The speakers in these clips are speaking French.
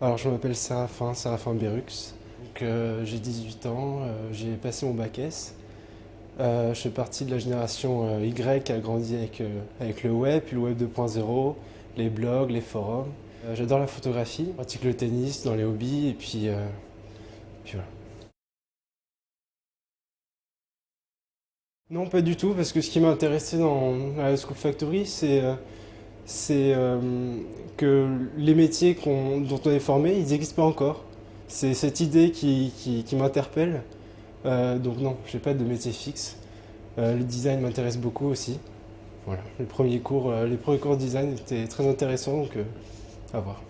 Alors je m'appelle Séraphin Berux, j'ai 18 ans, j'ai passé mon bac S. Je fais partie de la génération Y qui a grandi avec le web, puis le web 2.0, les blogs, les forums. J'adore la photographie, je pratique le tennis dans les hobbies et puis voilà. Non, pas du tout, parce que ce qui m'a intéressé à la School Factory, c'est que les métiers dont on est formé, ils n'existent pas encore. C'est cette idée qui m'interpelle. Donc non, j'ai pas de métier fixe. Le design m'intéresse beaucoup aussi. Voilà, les premiers cours de design étaient très intéressants, donc à voir.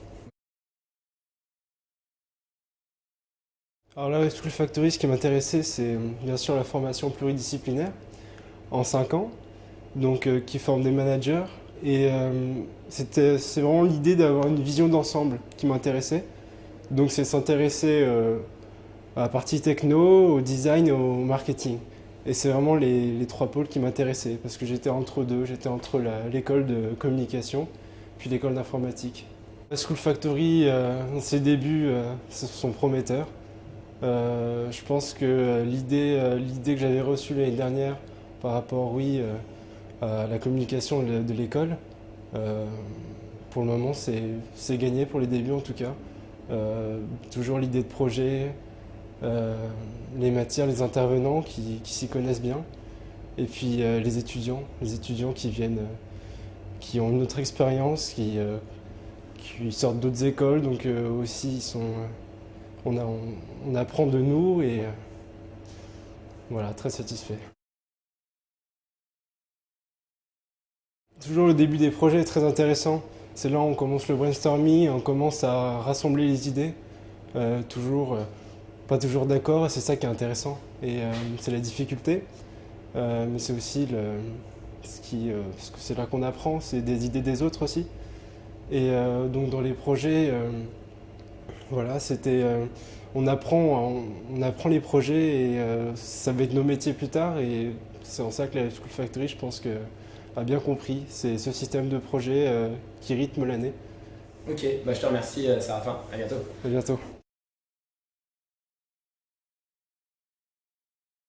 Alors là, School Factory, ce qui m'intéressait, c'est bien sûr la formation pluridisciplinaire en 5 ans, donc qui forme des managers. Et c'est vraiment l'idée d'avoir une vision d'ensemble qui m'intéressait. Donc c'est s'intéresser à la partie techno, au design et au marketing. Et c'est vraiment les trois pôles qui m'intéressaient, parce que j'étais entre deux, j'étais entre l'école de communication puis l'école d'informatique. La School Factory, dans ses débuts, sont prometteurs. Je pense que l'idée que j'avais reçue l'année dernière par rapport, oui, à la communication de l'école, euh, pour le moment, c'est gagné pour les débuts en tout cas. Toujours l'idée de projet, euh, les matières, les intervenants qui s'y connaissent bien, et puis les étudiants qui viennent, qui ont une autre expérience, qui sortent d'autres écoles, donc aussi on apprend de nous et voilà, très satisfait. Toujours le début des projets est très intéressant. C'est là où on commence le brainstorming, on commence à rassembler les idées. Toujours, pas toujours d'accord, et c'est ça qui est intéressant. Et c'est la difficulté, mais c'est aussi parce que c'est là qu'on apprend, c'est des idées des autres aussi. Et donc dans les projets, voilà, on apprend les projets et ça va être nos métiers plus tard. Et c'est en ça que la School Factory, je pense que a bien compris. C'est ce système de projet qui rythme l'année. Ok, bah je te remercie, Sarafin. À bientôt. À bientôt.